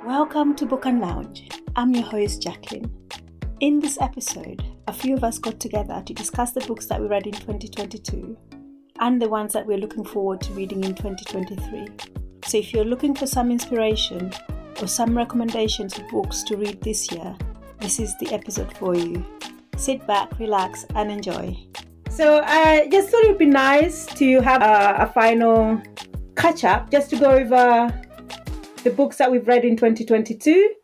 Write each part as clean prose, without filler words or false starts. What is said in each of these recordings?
Welcome to Book and Lounge. I'm your host, Jacqueline. In this episode, a few of us got together to discuss the books that we read in 2022 and the ones that we're looking forward to reading in 2023. So if you're looking for some inspiration or some recommendations of books to read this year, this is the episode for you. Sit back, relax, and enjoy. So I just thought it would be nice to have a final catch-up just to go over the books that we've read in 2022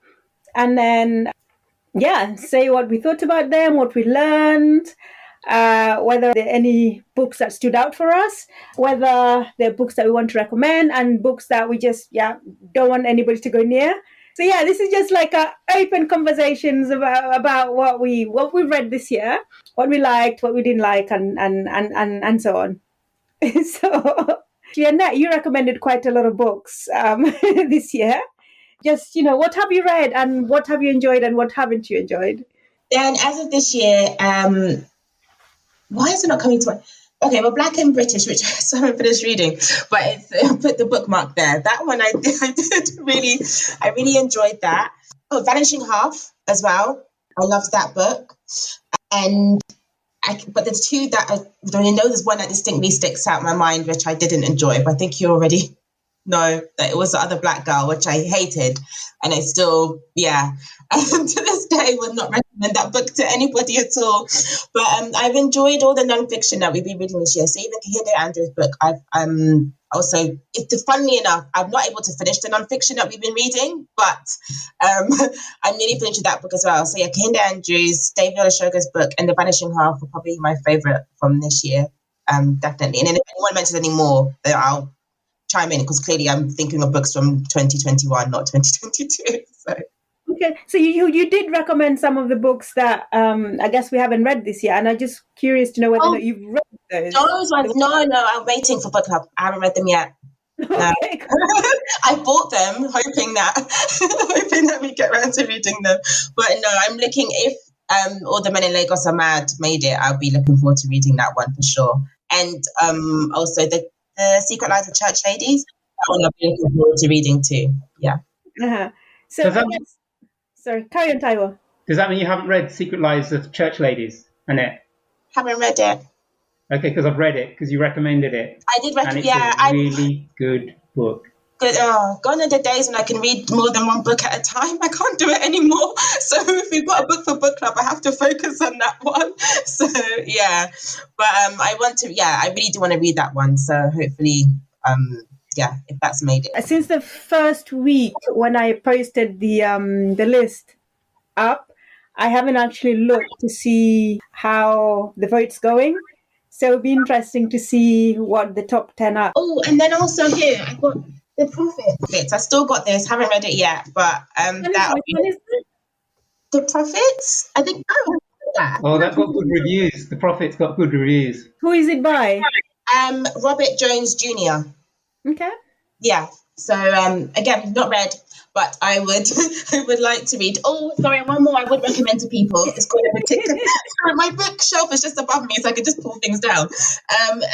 and then say what we thought about them, what we learned, whether there are any books that stood out for us, whether there are books that we want to recommend and books that we just don't want anybody to go near. So this is just like open conversations about what we read this year, what we liked, what we didn't like, and so on. So Jeanette, you recommended quite a lot of books this year. Just, what have you read and what have you enjoyed and what haven't you enjoyed? Then as of this year, why is it not coming to mind? Okay, well, Black and British, which I still haven't finished reading, but I put the bookmark there. That one I really enjoyed that. Oh, Vanishing Half as well. I loved that book. And but there's two that I know there's one that distinctly sticks out in my mind, which I didn't enjoy. But I think you already know that it was the other black girl, which I hated. And I still, and to this day would not recommend that book to anybody at all. But I've enjoyed all the nonfiction that we've been reading this year. So even Kahinde Andrew's book, I've funnily enough, I'm not able to finish the nonfiction that we've been reading, but I'm nearly finished with that book as well. So Kahinde Andrews, David Olusoga's book, and The Vanishing Half were probably my favourite from this year, definitely. And then if anyone mentions any more, then I'll chime in, because clearly I'm thinking of books from 2021, not 2022. So. Okay, so you did recommend some of the books that I guess we haven't read this year, and I'm just curious to know whether or not you've read those. Those ones, no, I'm waiting for book club. I haven't read them yet. Okay. I bought them hoping that we get around to reading them. But no, I'm looking, if All the Men in Lagos Are Mad made it, I'll be looking forward to reading that one for sure. And also the Secret Lives of Church Ladies, that one I'll be looking forward to reading too. Yeah. Uh-huh. So sorry, carry on, Taiwo. Does that mean you haven't read Secret Lives of Church Ladies, Annette? Haven't read it. Okay, because I've read it, because you recommended it. I did recommend it. It's a really good book. Good. Gone are the days when I can read more than one book at a time. I can't do it anymore. So if we've got a book for book club, I have to focus on that one. So but I really do want to read that one. So hopefully, if that's made it. Since the first week when I posted the list up, I haven't actually looked to see how the vote's going. So it'll be interesting to see what the top 10 are. Oh, and then also here, I've got The Prophets. I still got this, haven't read it yet, but The Prophets? I think that. Oh, that's got good reviews. The Prophets got good reviews. Who is it by? Robert Jones Jr. Okay. Yeah. So again, not read, but I would like to read. Oh, sorry, one more I would recommend to people. It's called A Particular. My bookshelf is just above me, so I can just pull things down.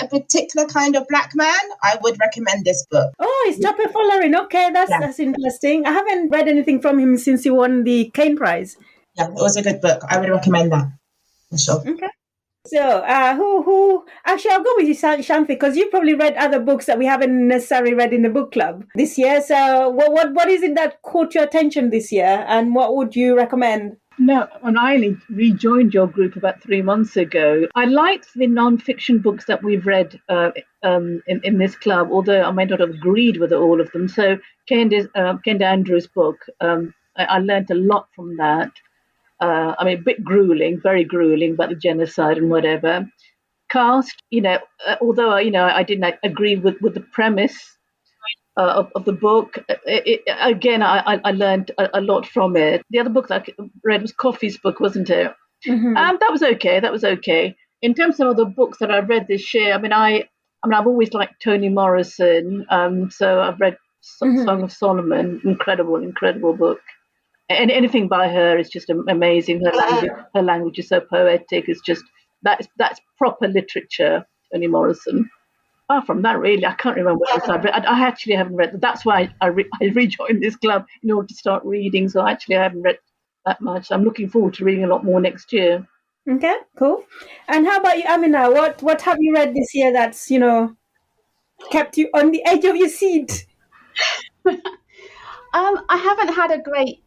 A Particular Kind of Black Man. I would recommend this book. Oh, it's Topper Follering. Okay, that's interesting. I haven't read anything from him since he won the Cain Prize. Yeah, it was a good book. I would recommend that for sure. Okay. So, who? Actually, I'll go with you, Shanti, because you probably read other books that we haven't necessarily read in the book club this year. So, what is it that caught your attention this year, and what would you recommend? No, when I rejoined your group about 3 months ago, I liked the non-fiction books that we've read in this club, although I may not have agreed with all of them. So, Kahinde Andrew's book, I learned a lot from that. A bit grueling, very grueling about the genocide and whatever. Cast, although I didn't agree with the premise of the book, I learned a lot from it. The other book that I read was Coffee's book, wasn't it? Mm-hmm. That was okay. In terms of other books that I've read this year, I've always liked Toni Morrison, so I've read Song of Solomon, incredible book. And anything by her is just amazing. Her language is so poetic. It's just that's proper literature, Toni Morrison. Apart from that, really, I can't remember what else I read. I actually haven't read. That's why I rejoined this club in order to start reading. So actually, I haven't read that much. I'm looking forward to reading a lot more next year. Okay, cool. And how about you, Amina? What have you read this year that's kept you on the edge of your seat? I haven't had a great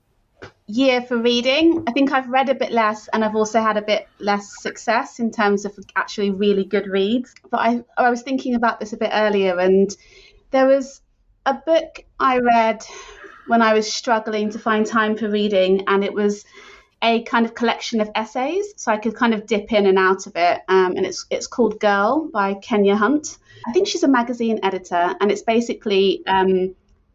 year for reading. I think I've read a bit less, and I've also had a bit less success in terms of actually really good reads. But I was thinking about this a bit earlier, and there was a book I read when I was struggling to find time for reading, and it was a kind of collection of essays, so I could kind of dip in and out of it. And it's called Girl by Kenya Hunt. I think she's a magazine editor, and it's basically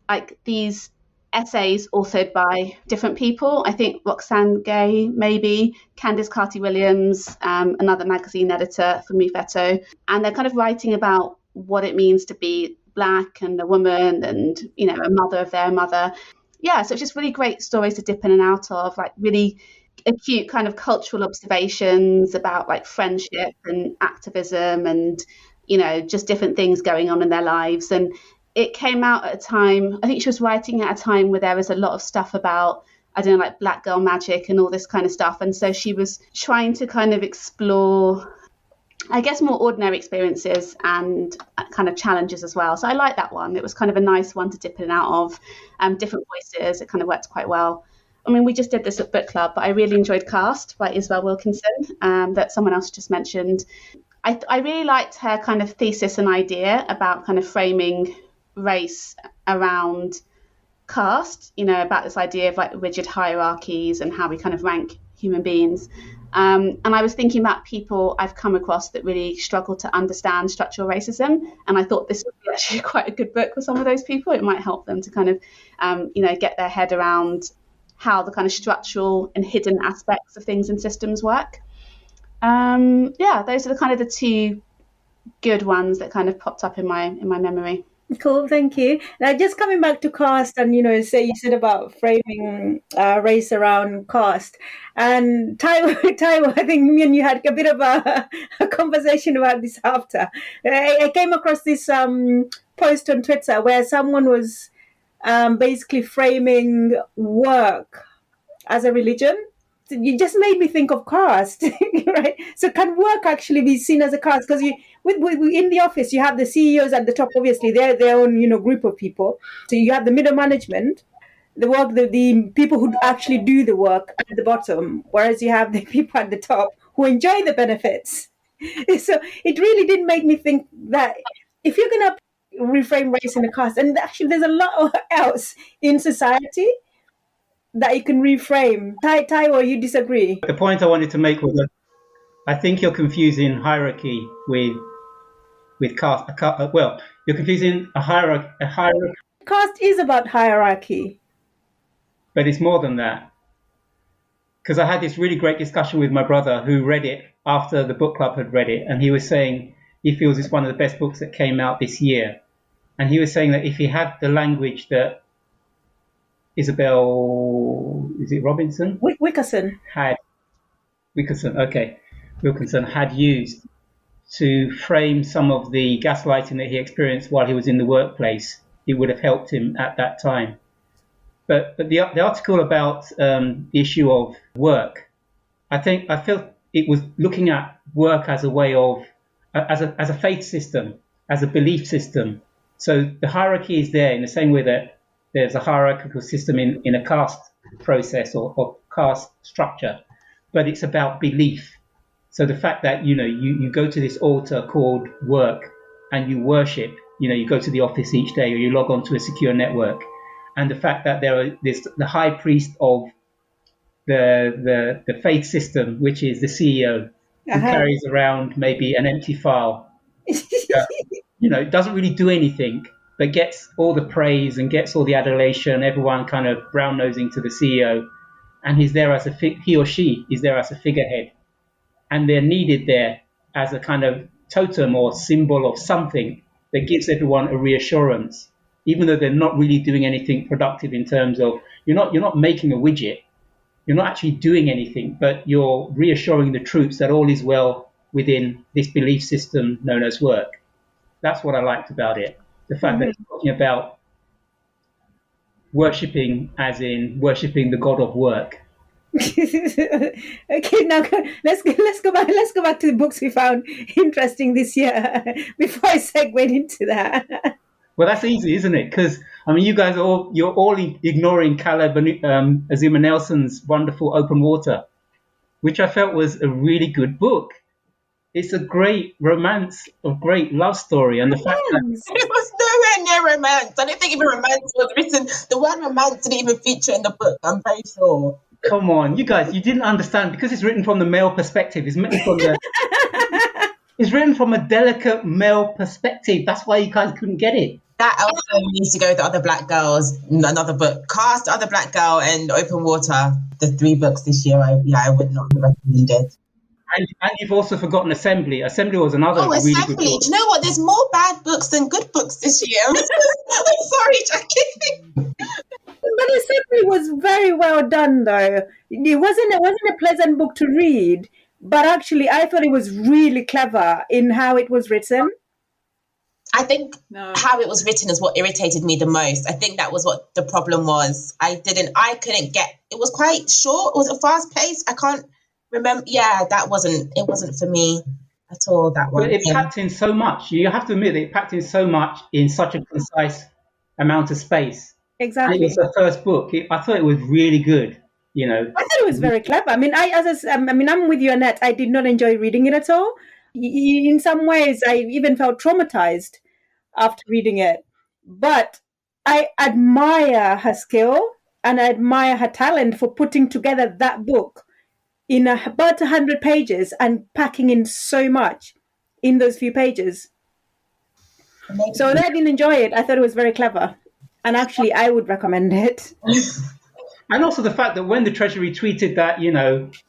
like these essays authored by different people. I think Roxane Gay, maybe, Candice Carty-Williams, another magazine editor for Mufetto. And they're kind of writing about what it means to be Black and a woman and, a mother of their mother. Yeah, so it's just really great stories to dip in and out of, like really acute kind of cultural observations about like friendship and activism and, just different things going on in their lives. And it came out at a time, I think she was writing at a time where there was a lot of stuff about, I don't know, like Black girl magic and all this kind of stuff. And so she was trying to kind of explore, I guess, more ordinary experiences and kind of challenges as well. So I like that one. It was kind of a nice one to dip in and out of, different voices. It kind of worked quite well. I mean, we just did this at book club, but I really enjoyed Cast by Isabel Wilkinson, that someone else just mentioned. I really liked her kind of thesis and idea about kind of framing race around caste, about this idea of like rigid hierarchies and how we kind of rank human beings. And I was thinking about people I've come across that really struggle to understand structural racism. And I thought this would be actually quite a good book for some of those people. It might help them to kind of, get their head around how the kind of structural and hidden aspects of things and systems work. Those are the two good ones that kind of popped up in my memory. Cool, thank you. Now, just coming back to caste, and you said about framing race around caste, and Taiwo, I think me and you had a bit of a conversation about this after. I came across this post on Twitter where someone was basically framing work as a religion. You just made me think of caste, right? So can work actually be seen as a caste? Because in the office, you have the CEOs at the top. Obviously, they're their own, group of people. So you have the middle management, the people who actually do the work at the bottom, whereas you have the people at the top who enjoy the benefits. So it really did make me think that if you're going to reframe race in a caste, and actually there's a lot else in society that you can reframe. Taiwo, you disagree? The point I wanted to make was that I think you're confusing hierarchy with caste. Well, you're confusing a hierarchy. Caste is about hierarchy. But it's more than that. Because I had this really great discussion with my brother who read it after the book club had read it. And he was saying he feels it's one of the best books that came out this year. And he was saying that if he had the language that Isabel, is it Robinson? Wilkinson had used to frame some of the gaslighting that he experienced while he was in the workplace, it would have helped him at that time. But the article about the issue of work, I felt it was looking at work as a way of, as a faith system, as a belief system. So the hierarchy is there in the same way that there's a hierarchical system in a caste process or caste structure, but it's about belief. So the fact that, you go to this altar called work and you worship, you go to the office each day or you log on to a secure network. And the fact that there's the high priest of the faith system, which is the CEO, who carries around maybe an empty file, doesn't really do anything, but gets all the praise and gets all the adulation, everyone kind of brown-nosing to the CEO, and he or she is there as a figurehead. And they're needed there as a kind of totem or symbol of something that gives everyone a reassurance, even though they're not really doing anything productive in terms of, you're not making a widget, you're not actually doing anything, but you're reassuring the troops that all is well within this belief system known as work. That's what I liked about it. The fact that it's talking about worshipping, as in worshipping the god of work. Okay, now let's go back to the books we found interesting this year before I segue into that. Well, that's easy, isn't it? Because I mean, you're all ignoring Caleb Azuma Nelson's wonderful Open Water, which I felt was a really good book. It's a great romance, a great love story, and the fact that It was nowhere near romance. I don't think even romance was written. The word romance didn't even feature in the book. I'm very sure. come on, you guys, you didn't understand because it's written from the male perspective. It's written from a delicate male perspective. That's why you guys couldn't get it. That also needs to go with the other black girls. Another book, Cast, Other Black Girl, and Open Water. The 3 books this year. I would not have recommended. And you've also forgotten Assembly. Assembly was another really good Assembly. book. Do you know what? There's more bad books than good books this year. I'm sorry, Jackie. But Assembly was very well done, though. It wasn't a pleasant book to read, but actually, I thought it was really clever in how it was written. I think how it was written is what irritated me the most. I think that was what the problem was. I couldn't get. It was quite short. Was it fast paced? I can't remember. Yeah, it wasn't for me at all. That one. But it packed in so much. You have to admit that it packed in so much in such a concise amount of space. Exactly. And it was the first book. I thought it was really good. You know, I thought it was very clever. I mean, I'm with you, Annette. I did not enjoy reading it at all. In some ways, I even felt traumatized after reading it. But I admire her skill and I admire her talent for putting together that book in about 100 pages and packing in so much in those few pages. Amazing. So I didn't enjoy it. I thought it was very clever. And actually, I would recommend it. And also the fact that when the Treasury tweeted that,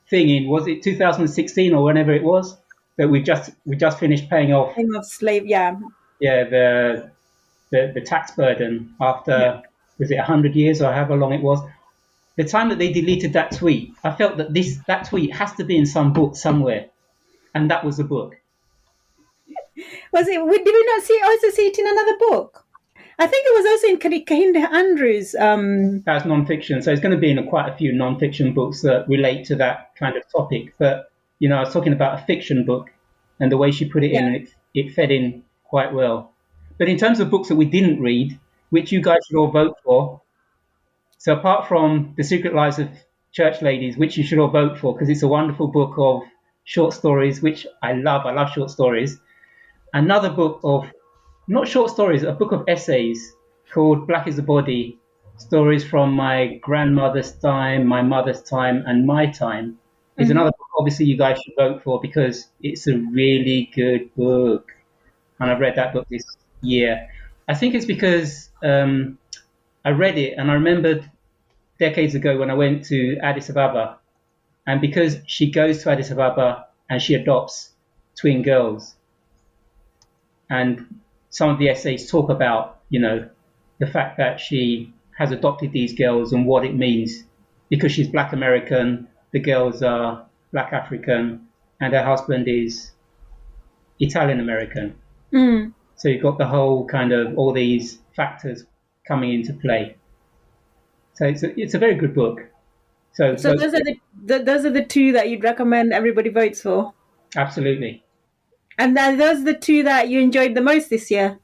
thing in, was it 2016 or whenever it was, that we just finished paying off slave, the tax burden after was it 100 years or however long it was. The time that they deleted that tweet, I felt that that tweet has to be in some book somewhere, and that was the book. Was it? Did we not see it in another book? I think it was also in Kahinda Andrews. That's non-fiction, so it's going to be in quite a few non-fiction books that relate to that kind of topic. But I was talking about a fiction book, and the way she put it in, it fed in quite well. But in terms of books that we didn't read, which you guys should all vote for, so apart from The Secret Lives of Church Ladies, which you should all vote for because it's a wonderful book of short stories, which I love short stories. Another book of, not short stories, a book of essays called Black is the Body, stories from my grandmother's time, my mother's time, and my time, is another book obviously you guys should vote for because it's a really good book. And I've read that book this year. I think it's because I read it and I remembered decades ago when I went to Addis Ababa, and because she goes to Addis Ababa and she adopts twin girls, and some of the essays talk about, the fact that she has adopted these girls and what it means because she's Black American, the girls are Black African, and her husband is Italian American. So you've got the whole kind of all these factors coming into play. So it's a very good book. So those are the two that you'd recommend everybody votes for? Absolutely. And then those are the two that you enjoyed the most this year?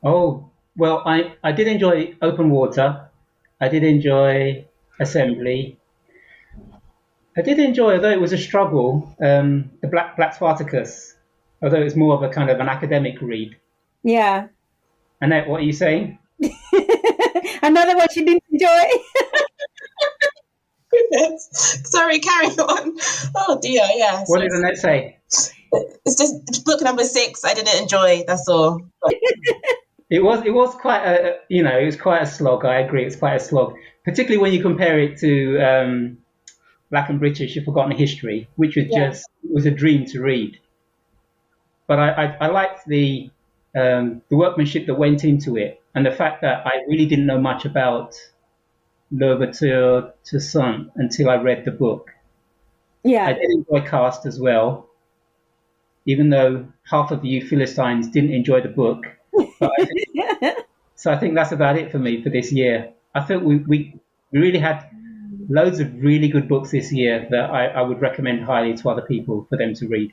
Oh, well, I did enjoy Open Water. I did enjoy Assembly. I did enjoy, although it was a struggle, the Black Spartacus, although it's more of a kind of an academic read. Yeah. Annette, what are you saying? Another one she didn't enjoy. Goodness. Sorry, carry on. Oh dear, yeah. What did Annette say? It's just book number 6 I didn't enjoy, that's all. It was quite a slog. I agree, it's quite a slog, particularly when you compare it to Black and British, You've Forgotten History, which was a dream to read. But I liked the workmanship that went into it, and the fact that I really didn't know much about L'Ouverture Toussaint until I read the book. Yeah, I did enjoy Cast as well. even though half of you Philistines didn't enjoy the book. But I think that's about it for me for this year. I think we really had loads of really good books this year that I would recommend highly to other people for them to read.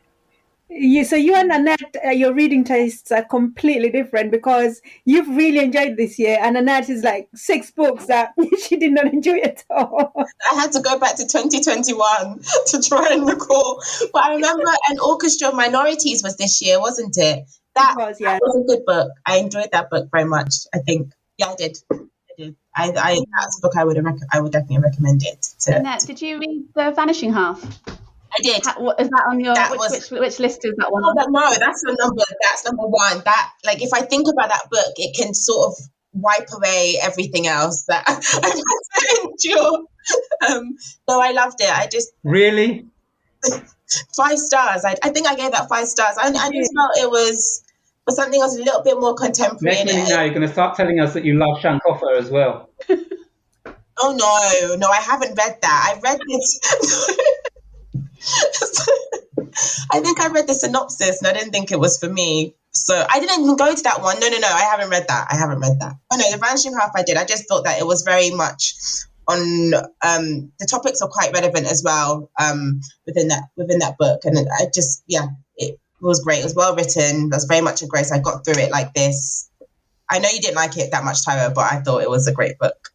So you and Annette, your reading tastes are completely different, because you've really enjoyed this year, and Annette is like 6 books that she did not enjoy at all. I had to go back to 2021 to try and recall. But I remember An Orchestra of Minorities was this year, wasn't it? That was a good book. I enjoyed that book very much, I think. Yeah, I did. That's a book I would definitely recommend it to. Annette, did you read The Vanishing Half? I did. Is that on your which list is that one? No, that's number one. That, like, if I think about that book, it can sort of wipe away everything else that I've had to endure. So I loved it. I just really 5 stars. I think I gave that 5 stars. I just felt it was something else a little bit more contemporary. Next minute now you're going to start telling us that you love Shankofa as well. Oh no, I haven't read that. I've read this. I think I read the synopsis and I didn't think it was for me. So I didn't even go to that one. No, I haven't read that. Oh no, The Vanishing Half I did. I just thought that it was very much on the topics are quite relevant as well within that book. And it was great. It was well written. It was very much a grace. I got through it like this. I know you didn't like it that much, Tyra, but I thought it was a great book.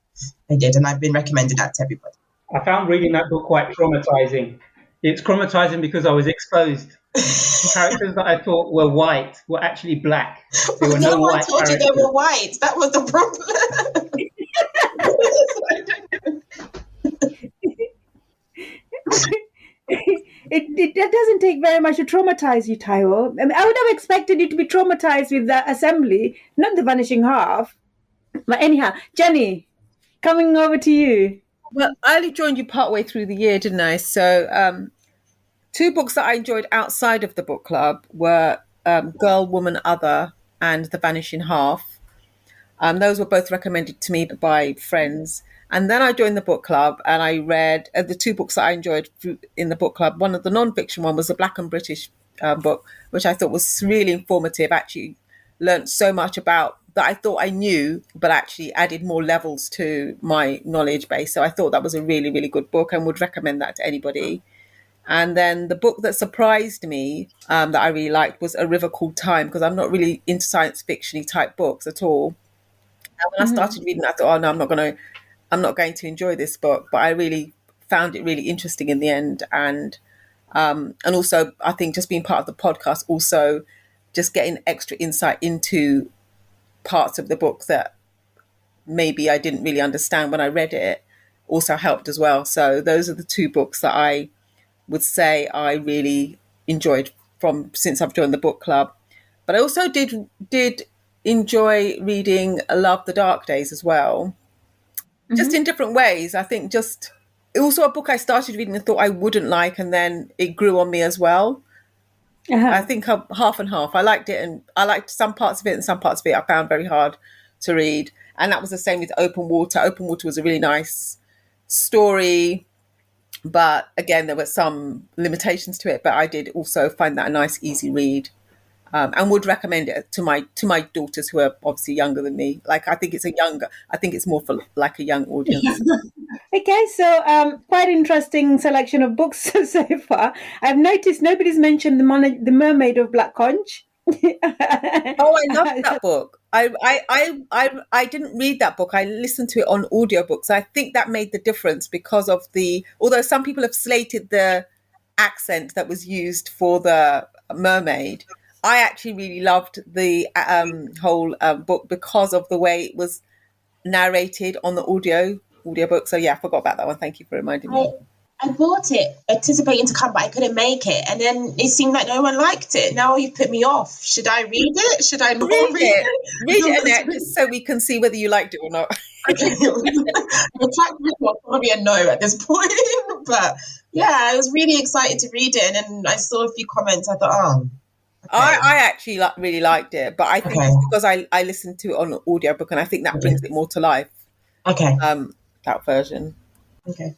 I did, and I've been recommending that to everybody. I found reading that book quite traumatizing. It's traumatizing because I was exposed. Characters that I thought were white were actually black. There were no white told characters. You they were white. That was the problem. It doesn't take very much to traumatize you, Taiwo. I mean, I would have expected you to be traumatized with the Assembly, not The Vanishing Half. But anyhow, Jenny, coming over to you. Well, I only joined you partway through the year, didn't I? So 2 books that I enjoyed outside of the book club were Girl, Woman, Other and The Vanishing Half. Those were both recommended to me by friends. And then I joined the book club and I read the 2 books that I enjoyed in the book club. One of the non-fiction one was the Black and British book, which I thought was really informative. Actually learned so much about that I thought I knew, but actually added more levels to my knowledge base. So I thought that was a really, really good book and would recommend that to anybody. And then the book that surprised me that I really liked was A River Called Time, because I'm not really into science fiction-y type books at all. And when I started reading, I thought, oh no, I'm not going to enjoy this book. But I really found it really interesting in the end. And also, I think just being part of the podcast, also just getting extra insight into parts of the book that maybe I didn't really understand when I read it also helped as well. So those are the 2 books that I would say I really enjoyed from since I've joined the book club. But I also did enjoy reading Love the Dark Days as well, just in different ways. I think just also a book I started reading and thought I wouldn't like, and then it grew on me as well. I think half and half. I liked it, and I liked some parts of it, and some parts of it I found very hard to read. And that was the same with Open Water. Open Water was a really nice story, but again, there were some limitations to it. But I did also find that a nice, easy read, and would recommend it to my daughters who are obviously younger than me. Like I think it's more for like a young audience. Okay, so quite interesting selection of books so far. I've noticed nobody's mentioned the Mermaid of Black Conch. Oh, I love that book. I didn't read that book. I listened to it on audiobooks. I think that made the difference because of although some people have slated the accent that was used for the mermaid, I actually really loved the whole book because of the way it was narrated on the audiobook. So yeah, I forgot about that one. Thank you for reminding me. I bought it anticipating to come, but I couldn't make it. And then it seemed like no one liked it. Now you put me off. Should I read it? Should I not read it? Read it, Annette, just so we can see whether you liked it or not. Okay. The fact was probably a no at this point. But yeah, I was really excited to read it. And then I saw a few comments. I thought, oh. Okay. I actually really liked it. But I think it's because I listened to it on audiobook, and I think that brings it more to life. Okay. That version. Okay.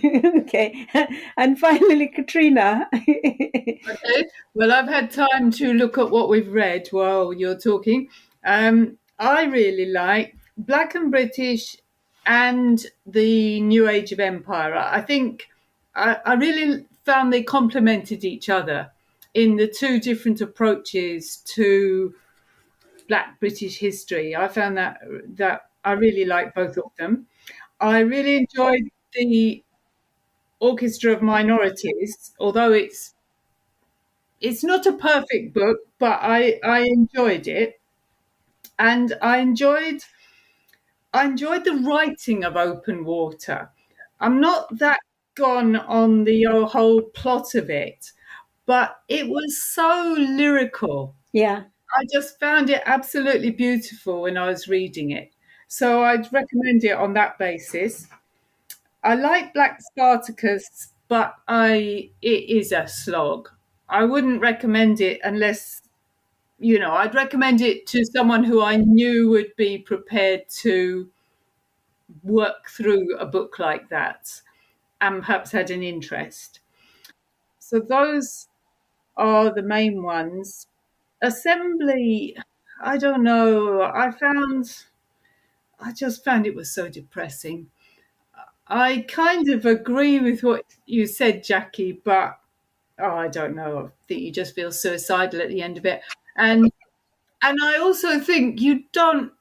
Okay. And finally, Katrina. Okay. Well, I've had time to look at what we've read while you're talking. I really like Black and British and the New Age of Empire. I think I really found they complemented each other in the two different approaches to Black British history. I found that I really like both of them. I really enjoyed the Orchestra of Minorities, although it's not a perfect book, but I enjoyed it, and I enjoyed the writing of Open Water. I'm not that gone on the whole plot of it, but it was so lyrical. Yeah. I just found it absolutely beautiful when I was reading it. So I'd recommend it on that basis. I like Black Spartacus, but it is a slog. I wouldn't recommend it unless, I'd recommend it to someone who I knew would be prepared to work through a book like that and perhaps had an interest. So those are the main ones. Assembly, I don't know. I just found it was so depressing. I kind of agree with what you said, Jackie, but I don't know. I think you just feel suicidal at the end of it. And I also think you don't,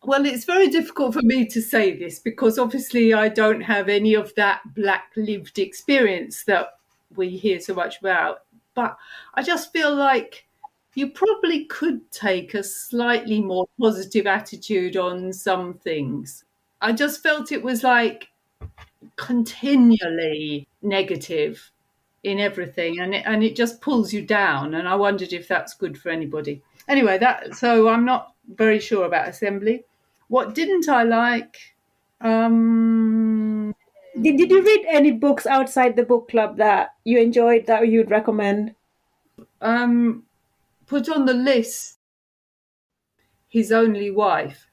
well, it's very difficult for me to say this because obviously I don't have any of that Black lived experience that we hear so much about. But I just feel like you probably could take a slightly more positive attitude on some things. I just felt it was like continually negative in everything, and it just pulls you down, and I wondered if that's good for anybody. Anyway, so I'm not very sure about Assembly. What didn't I like? Did you read any books outside the book club that you enjoyed that you'd recommend? Put on the list His Only Wife.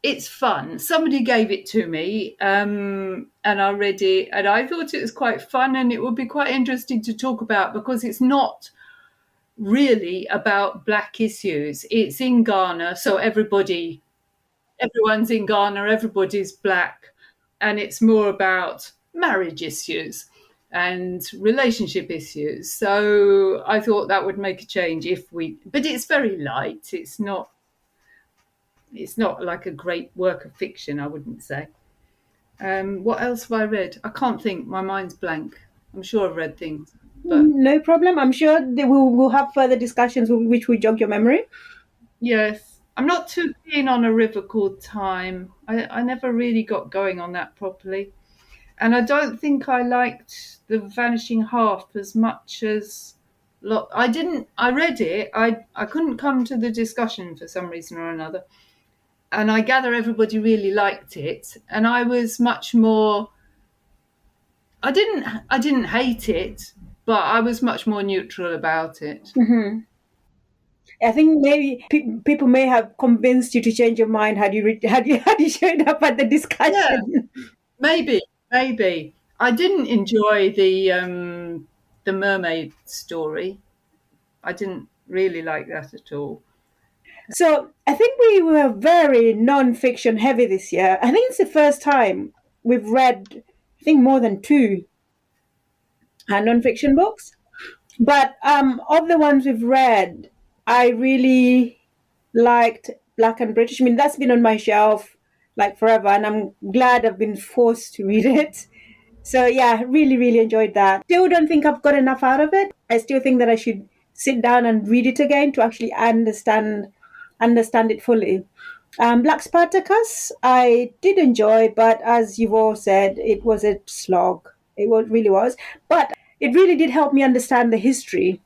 It's fun. Somebody gave it to me, and I read it, and I thought it was quite fun, and it would be quite interesting to talk about because it's not really about Black issues. It's in Ghana, so everyone's in Ghana, everybody's Black, and it's more about marriage issues and relationship issues. So I thought that would make a change but it's very light. It's not like a great work of fiction, I wouldn't say. What else have I read? I can't think. My mind's blank. I'm sure I've read things. But No problem. I'm sure we'll have further discussions which will jog your memory. yes, I'm not too keen on A River Called Time. I never really got going on that properly. And I don't think I liked The Vanishing Half as much as I read it. I couldn't come to the discussion for some reason or another. And I gather everybody really liked it. And I was much more I didn't hate it, but I was much more neutral about it. Mm-hmm. I think maybe people may have convinced you to change your mind had you showed up at the discussion. Yeah, maybe. I didn't enjoy the mermaid story. I didn't really like that at all. So I think we were very non-fiction heavy this year. I think it's the first time we've read, I think, more than two non-fiction books. But of the ones we've read, I really liked Black and British. I mean, that's been on my shelf like forever, and I'm glad I've been forced to read it. So yeah, really, really enjoyed that. Still don't think I've got enough out of it. I still think that I should sit down and read it again to actually understand it fully. Black Spartacus, I did enjoy, but as you've all said, it was a slog. Really was. But it really did help me understand the history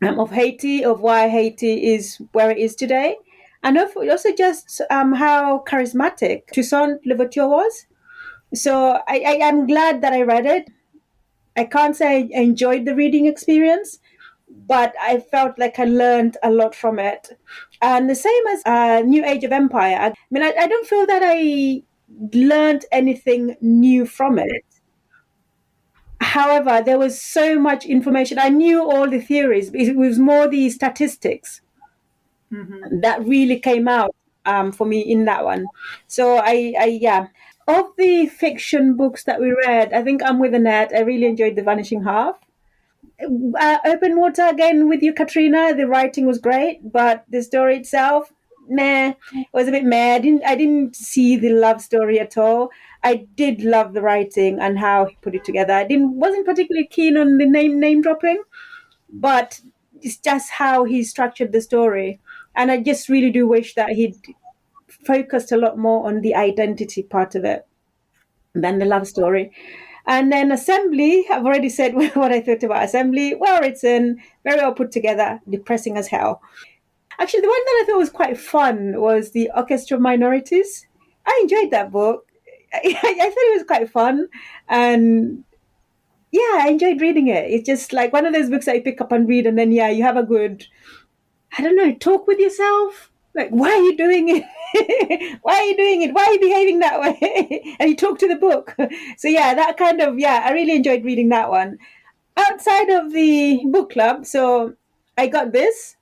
of Haiti, of why Haiti is where it is today, and also just how charismatic Toussaint Louverture was. So I am glad that I read it. I can't say I enjoyed the reading experience, but I felt like I learned a lot from it. And the same as New Age of Empire. I mean, I don't feel that I learned anything new from it. However, there was so much information. I knew all the theories. It was more the statistics that really came out for me in that one. So yeah. Of the fiction books that we read, I think I'm with Annette. I really enjoyed The Vanishing Half. Open Water again with you, Katrina. The writing was great, but the story itself, meh, it was a bit meh. I didn't see the love story at all. I did love the writing and how he put it together. Wasn't particularly keen on the name dropping, but it's just how he structured the story. And I just really do wish that he'd focused a lot more on the identity part of it than the love story. And then Assembly, I've already said what I thought about Assembly. Well written, very well put together, depressing as hell. Actually, the one that I thought was quite fun was The Orchestra of Minorities. I enjoyed that book. I thought it was quite fun. And yeah, I enjoyed reading it. It's just like one of those books that you pick up and read, and then, yeah, you have a good, I don't know, talk with yourself. Like, why are you doing it? Why are you doing it? Why are you behaving that way? And you talk to the book. So yeah, that kind of, yeah, I really enjoyed reading that one. Outside of the book club, so I got this.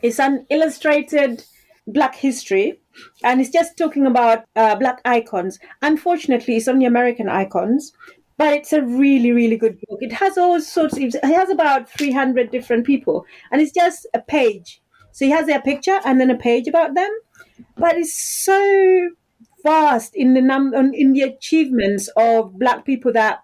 It's an illustrated Black history, and it's just talking about Black icons. Unfortunately, it's only American icons, but it's a really, really good book. It has all sorts. It has about 300 different people, and it's just a page. So he has their picture and then a page about them, but it's so vast in in the achievements of Black people that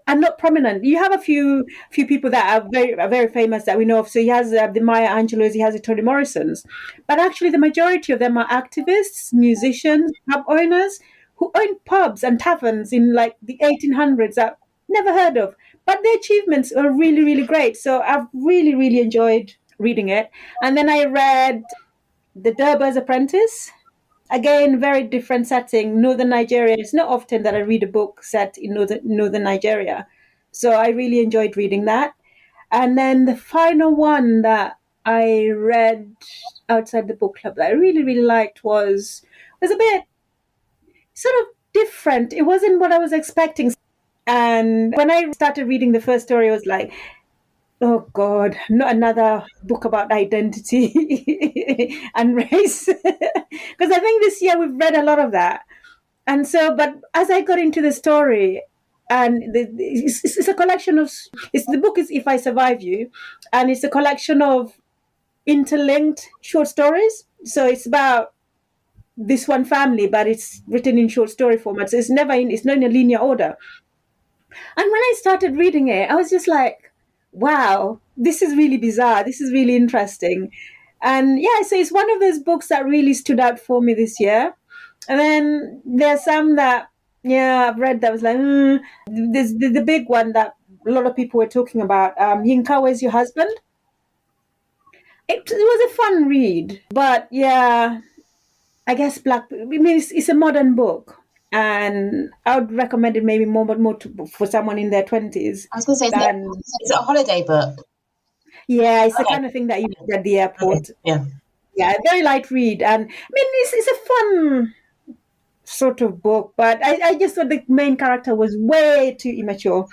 are not prominent. You have a few people that are very famous that we know of. So he has the Maya Angelou's, he has the Toni Morrisons, but actually the majority of them are activists, musicians, pub owners who own pubs and taverns in like the 1800s that never heard of. But the achievements are really, really great. So I've really, really enjoyed reading it. And then I read The Durbar's Apprentice. Again, very different setting, northern Nigeria. It's not often that I read a book set in northern Nigeria. So I really enjoyed reading that. And then the final one that I read outside the book club that I really, really liked was a bit sort of different. It wasn't what I was expecting. And when I started reading the first story, I was like, oh God, not another book about identity and race. Because I think this year we've read a lot of that. And so, but as I got into the story, and it's a collection of, the book is If I Survive You, and it's a collection of interlinked short stories. So it's about this one family, but it's written in short story format. So it's not in a linear order. And when I started reading it, I was just like, wow, this is really bizarre. This is really interesting. And yeah, so it's one of those books that really stood out for me this year. And then there's some that, yeah, I've read that was like, there's the big one that a lot of people were talking about, Yinka, Where's Your Husband? It was a fun read, but yeah, I guess it's a modern book. And I would recommend it maybe more for someone in their 20s. I was going to say, is it a holiday book? Yeah, it's the kind of thing that you read at the airport. Okay. Yeah, very light read. And I mean, it's a fun sort of book, but I just thought the main character was way too immature.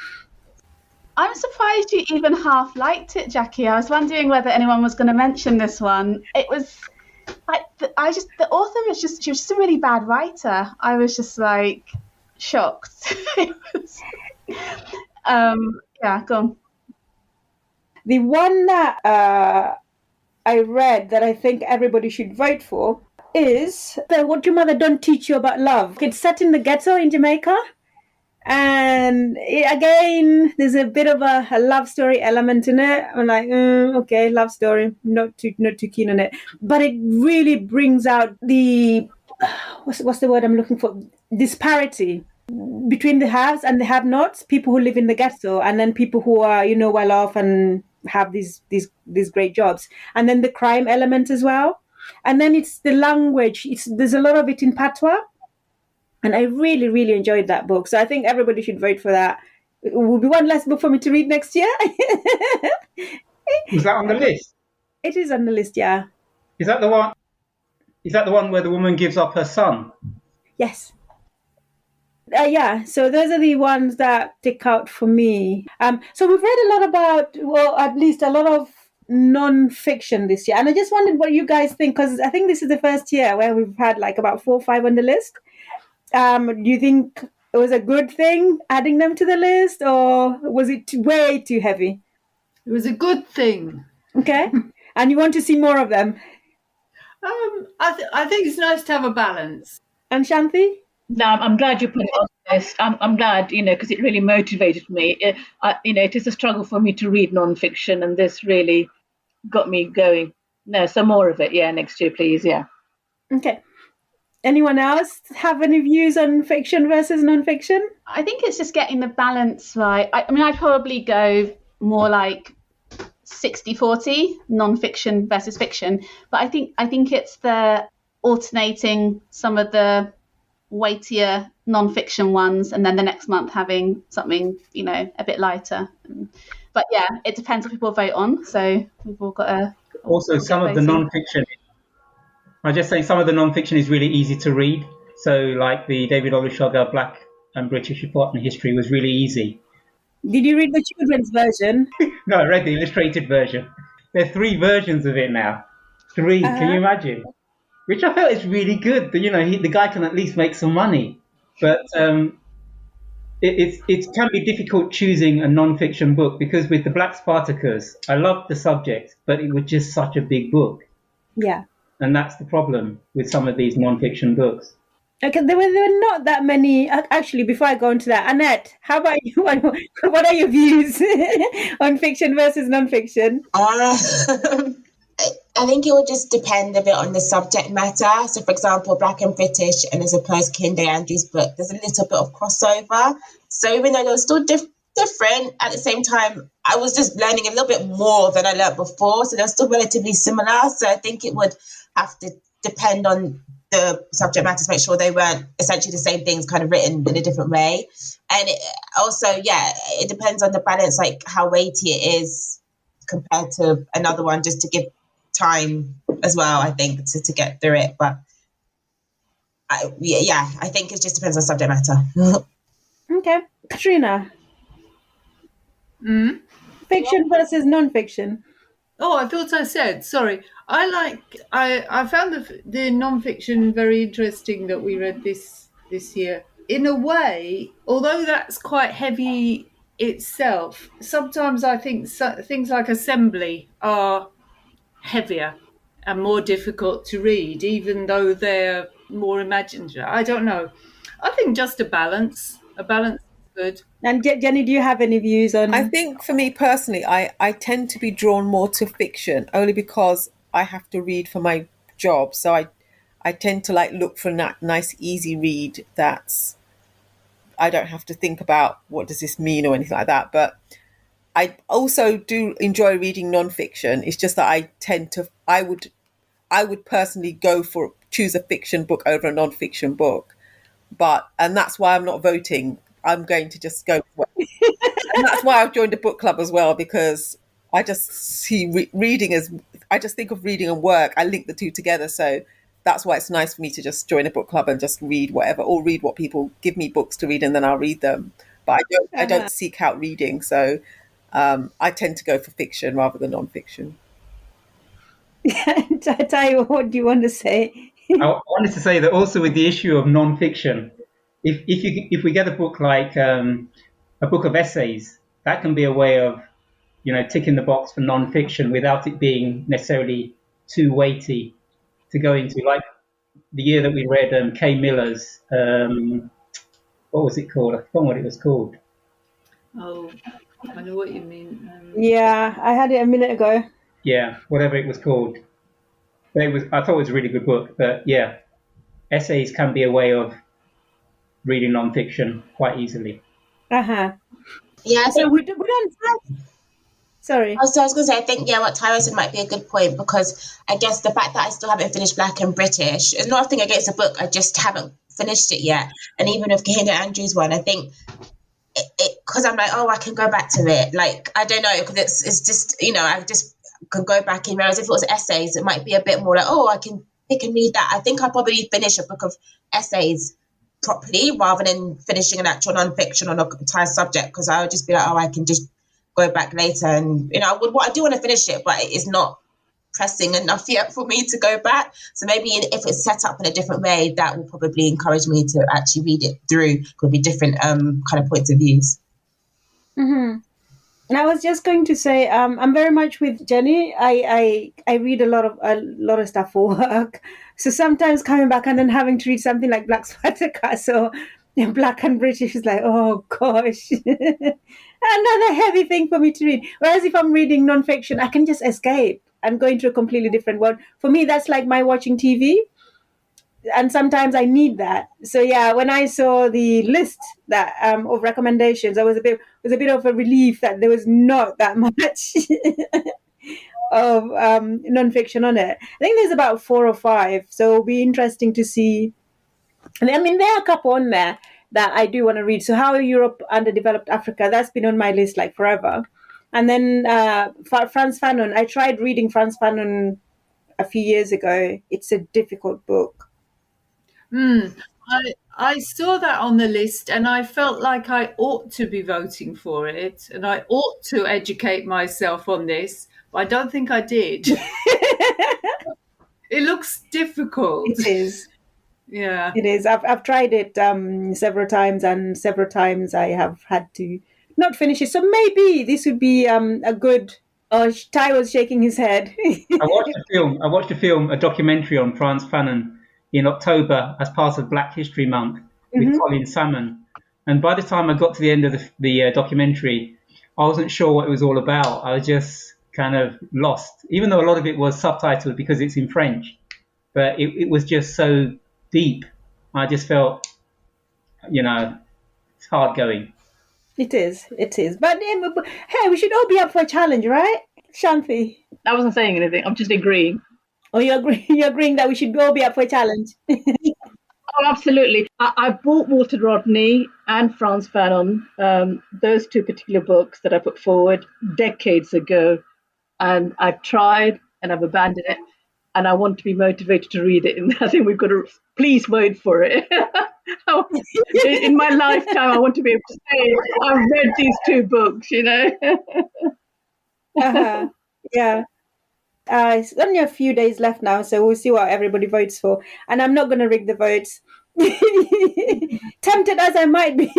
I'm surprised you even half liked it, Jackie. I was wondering whether anyone was going to mention this one. It was... the author was she was just a really bad writer. I was just like shocked. Yeah, go on. The one that I read that I think everybody should vote for is What Your Mother Don't Teach You About Love. It's set in the ghetto in Jamaica. And again, there's a bit of a love story element in it. I'm like, okay, love story, not too keen on it. But it really brings out the what's the word I'm looking for? Disparity between the haves and the have-nots. People who live in the ghetto, and then people who are well off and have these great jobs. And then the crime element as well. And then it's the language. There's a lot of it in patois. And I really, really enjoyed that book. So I think everybody should vote for that. It will be one less book for me to read next year. Was that on the list? It is on the list, yeah. Is that the one where the woman gives up her son? Yes. Yeah, so those are the ones that stick out for me. So we've read a lot about, well, at least a lot of non-fiction this year, and I just wondered what you guys think, because I think this is the first year where we've had like about 4 or 5 on the list. Do you think it was a good thing adding them to the list, or was it way too heavy? It was a good thing. Okay, and you want to see more of them? I think it's nice to have a balance. And Shanti? No, I'm glad you put it on this. I'm glad, because it really motivated me. It is a struggle for me to read non-fiction, and this really got me going. No, some more of it, yeah, next year, please, yeah. Okay. Anyone else have any views on fiction versus non-fiction? I think it's just getting the balance right. I mean, I'd probably go more like 60-40 non-fiction versus fiction, but I think it's the alternating some of the weightier non-fiction ones, and then the next month having something a bit lighter. But yeah, it depends what people vote on. So we've all got to also some of the non-fiction. I just say some of the non-fiction is really easy to read. So like the David Olusoga Black and British Report on History was really easy. Did you read the children's version? No, I read the illustrated version. There are 3 versions of it now. 3, Can you imagine? Which I felt is really good. The guy can at least make some money. But it can be difficult choosing a non-fiction book, because with the Black Spartacus, I loved the subject, but it was just such a big book. Yeah. And that's the problem with some of these non-fiction books. Okay, there were not that many. Actually, before I go into that, Annette, how about you? What are your views on fiction versus non-fiction? I think it would just depend a bit on the subject matter. So, for example, Black and British, and as opposed to Kinde Andrews' book, there's a little bit of crossover. So even though they were still different, at the same time, I was just learning a little bit more than I learned before. So they're still relatively similar. So I think it would have to depend on the subject matter to make sure they weren't essentially the same things kind of written in a different way. And it depends on the balance, like how weighty it is compared to another one, just to give time as well, I think, to get through it. But I think it just depends on subject matter. Okay. Katrina? Fiction versus non-fiction? Oh, I thought I said, sorry. I found the non-fiction very interesting that we read this year. In a way, although that's quite heavy itself, sometimes I think things like Assembly are heavier and more difficult to read, even though they're more imaginative. I don't know. I think just a balance. A balance is good. And Jenny, do you have any views on? I think for me personally, I tend to be drawn more to fiction, only because I have to read for my job. So I tend to look for a nice, easy read that's, I don't have to think about what does this mean or anything like that. But I also do enjoy reading non-fiction. It's just that I would personally choose a fiction book over a non-fiction book. And that's why I'm not voting. I'm going to just go for it. And that's why I've joined a book club as well, because I just see reading as, I just think of reading and work. I link the two together. So that's why it's nice for me to just join a book club and just read whatever, or read what people give me books to read, and then I'll read them. But I don't seek out reading. So I tend to go for fiction rather than non-fiction. Tayo, what do you want to say? I wanted to say that also with the issue of non-fiction, if we get a book like a book of essays, that can be a way of ticking the box for non-fiction without it being necessarily too weighty to go into. Like the year that we read Kay Miller's, what was it called? I forgot what it was called. Oh, I know what you mean. Yeah, I had it a minute ago. Yeah, whatever it was called. But I thought it was a really good book. But yeah, essays can be a way of reading non-fiction quite easily. Uh-huh. Yeah, so we don't. Sorry. I was going to say, I think, what Tyra said might be a good point, because I guess the fact that I still haven't finished Black and British is not a thing against the book. I just haven't finished it yet. And even with Kinde Andrews' one, I think because I'm like, I can go back to it. Like, I don't know, because it's just, I just can go back in. Whereas if it was essays, it might be a bit more like, I can pick and read that. I think I'll probably finish a book of essays properly rather than finishing an actual non-fiction on a entire subject, because I would just be like, oh, I can just go back later. And, you know, I do want to finish it, but it is not pressing enough yet for me to go back. So maybe if it's set up in a different way, that will probably encourage me to actually read it through. Could be different kind of points of views. Mm-hmm. And I was just going to say, I'm very much with Jenny. I read a lot of stuff for work. So sometimes coming back and then having to read something like Black Spartacus or Black and British is like, oh gosh, another heavy thing for me to read. Whereas if I'm reading nonfiction, I can just escape. I'm going to a completely different world. For me, that's like my watching TV. And sometimes I need that. So yeah, when I saw the list that of recommendations, I was a bit of a relief that there was not that much of nonfiction on it. I think there's about 4 or 5, so it'll be interesting to see. And I mean, there are a couple on there that I do want to read. So How Europe Underdeveloped Africa, that's been on my list like forever. And then Frantz Fanon, I tried reading Frantz Fanon a few years ago. It's a difficult book. I saw that on the list and I felt like I ought to be voting for it and I ought to educate myself on this, but I don't think I did. It looks difficult. It is. Yeah. It is. I've tried it several times, and several times I have had to not finish it. So maybe this would be a good... Oh, Ty was shaking his head. I watched a documentary on Frantz Fanon in October as part of Black History Month with Colin Salmon. And by the time I got to the end of the documentary, I wasn't sure what it was all about. I was just kind of lost, even though a lot of it was subtitled because it's in French. But it was just so deep. I just felt, it's hard going. It is. But hey, we should all be up for a challenge, right, Shanti? I wasn't saying anything. I'm just agreeing. Oh, you're agreeing that we should all be up for a challenge? Oh, absolutely. I bought Walter Rodney and Frantz Fanon, those 2 particular books that I put forward decades ago. And I've tried and I've abandoned it. And I want to be motivated to read it. And I think we've got to please vote for it. In my lifetime, I want to be able to say, I've read these 2 books, Yeah. It's only a few days left now, so we'll see what everybody votes for. And I'm not going to rig the votes. Tempted as I might be.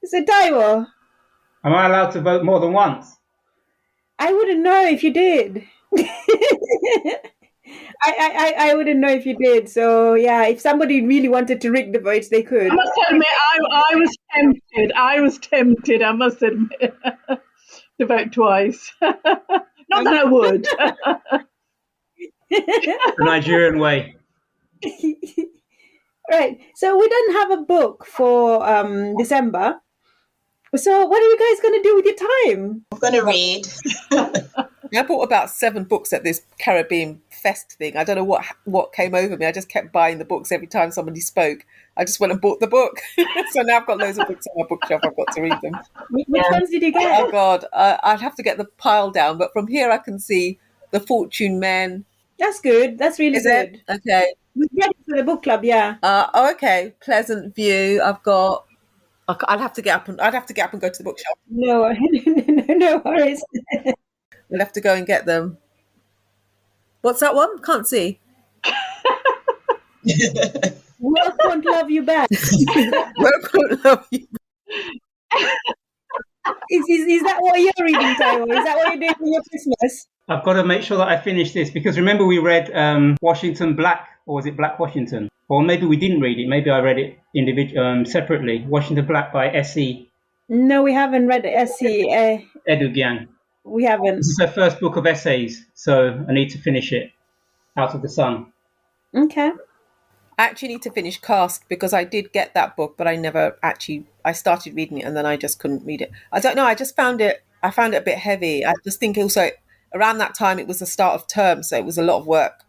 So, Taiwo. Am I allowed to vote more than once? I wouldn't know if you did. I wouldn't know if you did. So, yeah, if somebody really wanted to rig the votes, they could. I must admit, I was tempted. I must admit. To vote twice. Not that I would. The Nigerian way. Right. So we don't have a book for December. So what are you guys going to do with your time? I'm going to read. I bought about 7 books at this Caribbean Fest thing. I don't know what came over me. I just kept buying the books every time somebody spoke. I just went and bought the book. So now I've got loads of books on my bookshelf. I've got to read them. Which ones did you get? Oh, God. I'd have to get the pile down. But from here I can see The Fortune Men. That's good. That's really good. Okay. We're ready for the book club, yeah. Okay. Pleasant View. I've got... I'd have to get up and go to the bookshop. No worries. We'll have to go and get them. What's that one? Can't see. Work won't love you back. Work won't love you back. Is that what you're reading, Taiwo? Is that what you're doing for your Christmas? I've got to make sure that I finish this, because remember we read Washington Black, or was it Black Washington? Or maybe we didn't read it. Maybe I read it separately. Washington Black by S.E. No, we haven't read S.E. Edugyang. We haven't. This is her first book of essays, so I need to finish it. Out of the Sun. Okay. I actually need to finish Caste, because I did get that book, but I started reading it and then I just couldn't read it. I don't know. I found it a bit heavy. I just think also around that time it was the start of term, so it was a lot of work.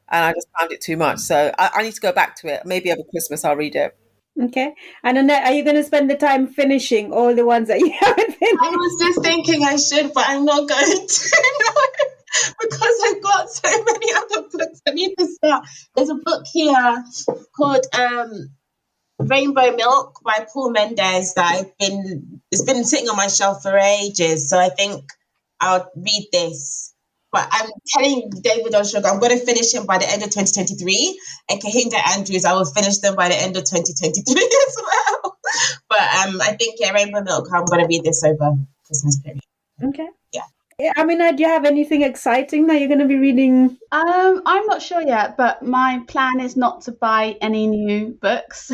And I just found it too much. So I need to go back to it. Maybe over Christmas I'll read it. Okay. And Annette, are you going to spend the time finishing all the ones that you haven't finished? I was just thinking I should, but I'm not going to. because I've got so many other books I need to start. There's a book here called Rainbow Milk by Paul Mendes that it's been sitting on my shelf for ages. So I think I'll read this. But I'm telling David on Sugar, I'm going to finish him by the end of 2023. And Kahinda Andrews, I will finish them by the end of 2023 as well. But I think, Rainbow Milk, I'm going to read this over Christmas period. Okay. Yeah. Amina, do you have anything exciting that you're going to be reading? I'm not sure yet, but my plan is not to buy any new books.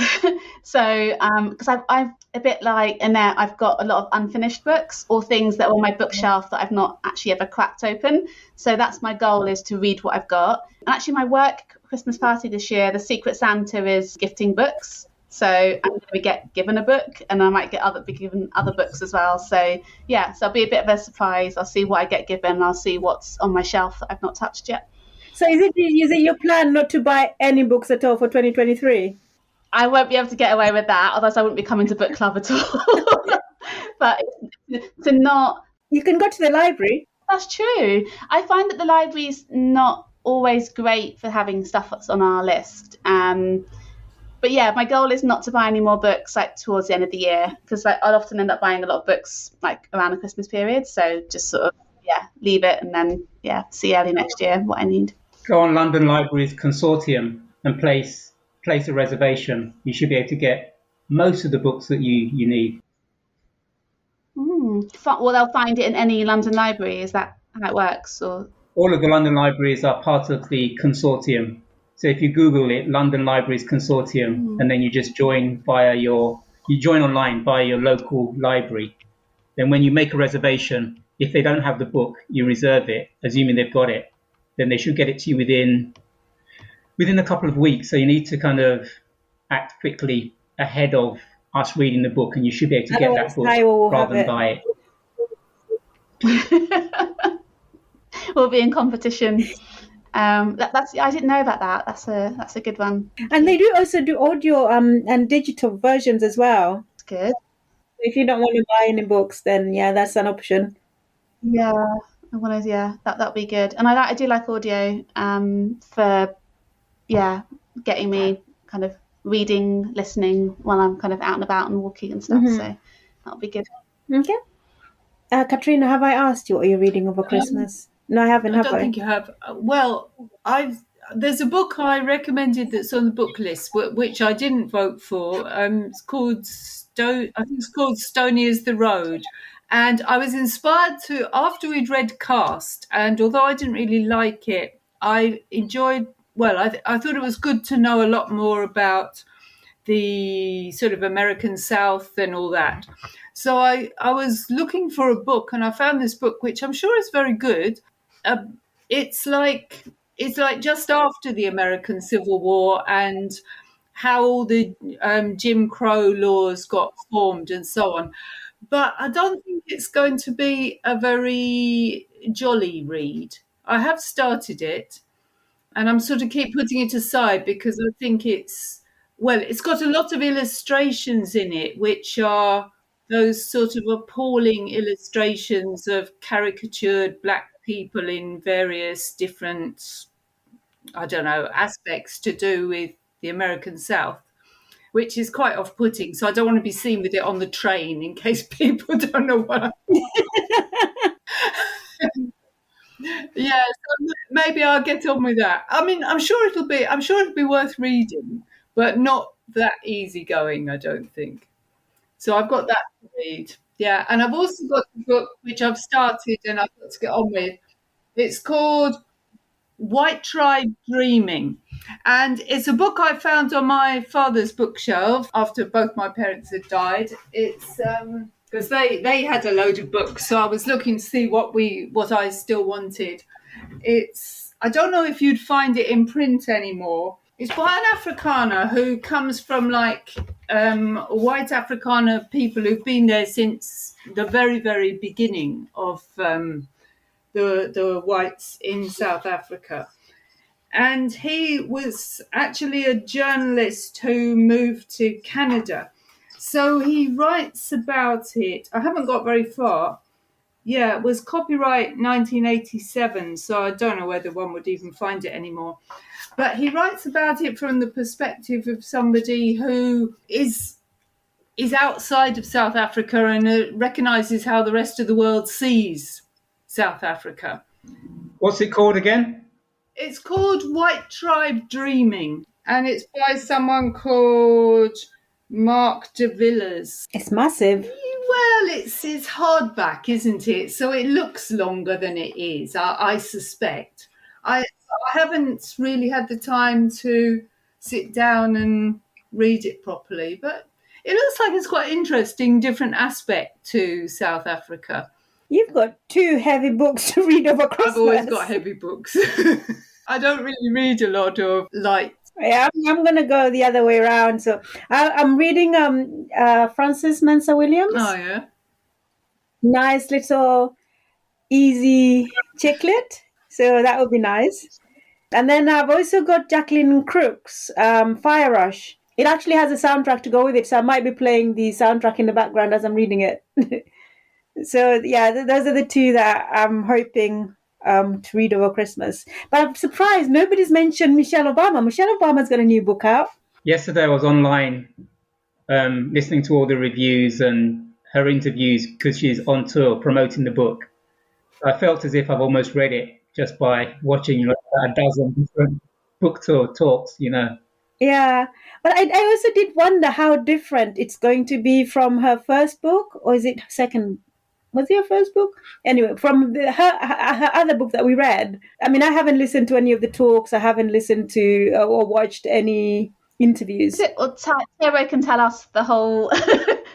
So, because I've a bit like Annette, I've got a lot of unfinished books or things that are on my bookshelf that I've not actually ever cracked open. So that's my goal, is to read what I've got. And actually, my work Christmas party this year, the Secret Santa is gifting books. So I'm going to get given a book, and I might be given other books as well. So yeah, so it'll be a bit of a surprise. I'll see what I get given. I'll see what's on my shelf that I've not touched yet. So is it your plan not to buy any books at all for 2023? I won't be able to get away with that, otherwise I wouldn't be coming to book club at all. But to not... You can go to the library. That's true. I find that the library's not always great for having stuff that's on our list. But yeah, my goal is not to buy any more books like towards the end of the year, because I'll often end up buying a lot of books like around the Christmas period. So just sort of, leave it and then, see early next year what I need. Go on London Libraries Consortium and place a reservation. You should be able to get most of the books that you need. Well, they'll find it in any London library. Is that how it works? Or all of the London libraries are part of the consortium. So if you Google it, London Libraries Consortium, and then you just join online via your local library. Then when you make a reservation, if they don't have the book, you reserve it, assuming they've got it. Then they should get it to you within a couple of weeks. So you need to kind of act quickly ahead of us reading the book, and you should be able to get that book rather than buy it. We'll be in competition. I didn't know about that. That's a good one. And they do also do audio and digital versions as well. That's good. If you don't want to buy any books, then that's an option. Yeah, that'd be good. And I do like audio for getting me kind of reading, listening while I'm kind of out and about and walking and stuff. So that'll be good. Okay. Katrina, have I asked you what you're reading over Christmas? No, I haven't. I don't think you have. Well, there's a book I recommended that's on the book list, which I didn't vote for. It's called Stony as the Road. And I was inspired after we'd read Cast, and although I didn't really like it, I enjoyed, I thought it was good to know a lot more about the sort of American South and all that. So I was looking for a book, and I found this book, which I'm sure is very good. It's like just after the American Civil War and how all the Jim Crow laws got formed and so on. But I don't think it's going to be a very jolly read. I have started it, and I'm sort of keep putting it aside because I think it's got a lot of illustrations in it, which are those sort of appalling illustrations of caricatured black people in various different, aspects to do with the American South, which is quite off-putting. So I don't want to be seen with it on the train in case people don't know what so maybe I'll get on with that. I mean, I'm sure it'll be worth reading, but not that easygoing, I don't think. So I've got that to read. Yeah, and I've also got the book which I've started and I've got to get on with. It's called White Tribe Dreaming. And it's a book I found on my father's bookshelf after both my parents had died. It's because they had a load of books, so I was looking to see what I still wanted. I don't know if you'd find it in print anymore. It's by an Afrikaner who comes from white Afrikaner people who've been there since the very, very beginning of the whites in South Africa. And he was actually a journalist who moved to Canada. So he writes about it. I haven't got very far. Yeah, it was copyright 1987, so I don't know whether one would even find it anymore. But he writes about it from the perspective of somebody who is outside of South Africa and recognises how the rest of the world sees South Africa. What's it called again? It's called White Tribe Dreaming, and it's by someone called Mark de Villiers. It's massive. Well, it's hardback, isn't it? So it looks longer than it is, I suspect. I haven't really had the time to sit down and read it properly, but it looks like it's quite interesting, different aspect to South Africa. You've got 2 heavy books to read over Christmas. I've always got heavy books. I don't really read a lot of light. Yeah, I'm going to go the other way around. So I'm reading Francis Mensah Williams. Oh, yeah. Nice little easy chicklet. So that would be nice. And then I've also got Jacqueline Crook's Fire Rush. It actually has a soundtrack to go with it, so I might be playing the soundtrack in the background as I'm reading it. So, yeah, those are the 2 that I'm hoping to read over Christmas. But I'm surprised nobody's mentioned Michelle Obama. Michelle Obama's got a new book out. Yesterday I was online listening to all the reviews and her interviews because she's on tour promoting the book. I felt as if I've almost read it just by watching a dozen different book tour talks, Yeah, but I also did wonder how different it's going to be from her first book, or is it second? Was it her first book? Anyway, from her other book that we read. I mean, I haven't listened to any of the talks. I haven't listened to or watched any interviews. Sarah can tell us the whole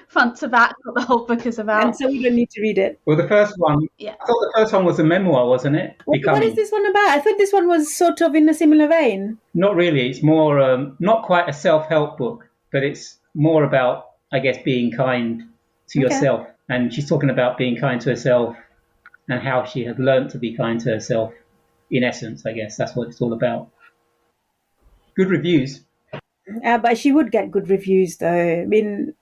front to back what the whole book is about. And so we don't need to read it. Well, the first one, Yeah. I thought the first one was a memoir, wasn't it? What is this one about? I thought this one was sort of in a similar vein. Not really. It's more, not quite a self-help book, but it's more about, I guess, being kind to yourself. And she's talking about being kind to herself and how she had learned to be kind to herself. In essence, I guess that's what it's all about. Good reviews. But she would get good reviews, though. I mean,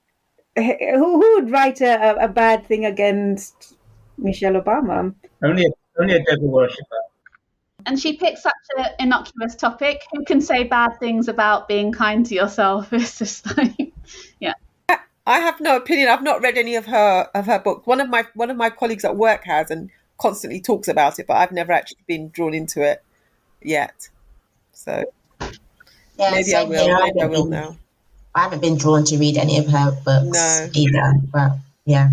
who would write a bad thing against Michelle Obama? Only a devil worshipper. And she picks such an innocuous topic. Who can say bad things about being kind to yourself? It's just like, yeah. I have no opinion. I've not read any of her books. One of my colleagues at work has and constantly talks about it, but I've never actually been drawn into it yet. So Yeah, maybe I will. Maybe I will now. I haven't been drawn to read any of her books either. But yeah.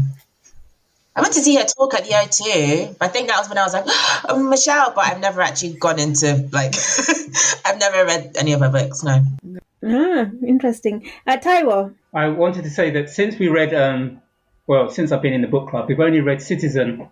I went to see her talk at the O2. I think that was when I was like, oh, Michelle, but I've never actually gone into, I've never read any of her books, no. Interesting. Taiwo? I wanted to say that since we read, since I've been in the book club, we've only read Citizen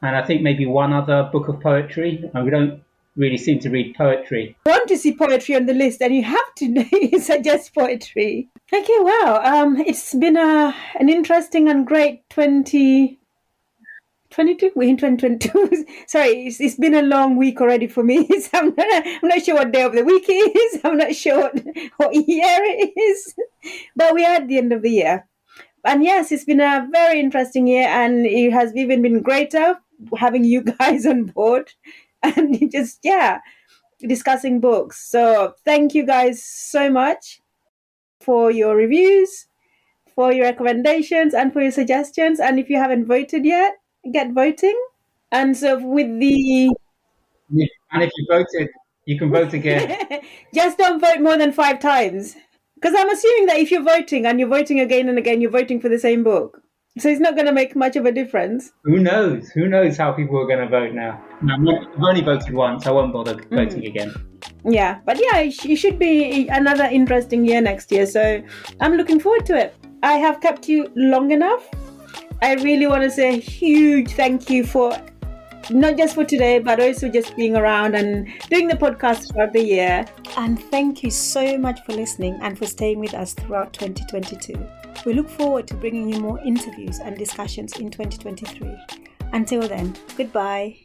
and I think maybe one other book of poetry, and we don't really seem to read poetry. I want to see poetry on the list, and you have to suggest poetry. Okay, wow. It's been an interesting and great 2022. We're in 2022. Sorry, it's been a long week already for me. So I'm not sure what day of the week it is. I'm not sure what year it is. But we are at the end of the year. And yes, it's been a very interesting year, and it has even been greater having you guys on board and just, discussing books. So thank you guys so much for your reviews, for your recommendations, and for your suggestions. And if you haven't voted yet, get voting. And so and if you voted, you can vote again. Just don't vote more than 5 times. Because I'm assuming that if you're voting and you're voting again and again, you're voting for the same book. So it's not going to make much of a difference. Who knows? Who knows how people are going to vote now? I've only voted once. I won't bother voting again. Yeah, but it should be another interesting year next year. So I'm looking forward to it. I have kept you long enough. I really want to say a huge thank you for not just for today, but also just being around and doing the podcast throughout the year. And thank you so much for listening and for staying with us throughout 2022. We look forward to bringing you more interviews and discussions in 2023. Until then, goodbye.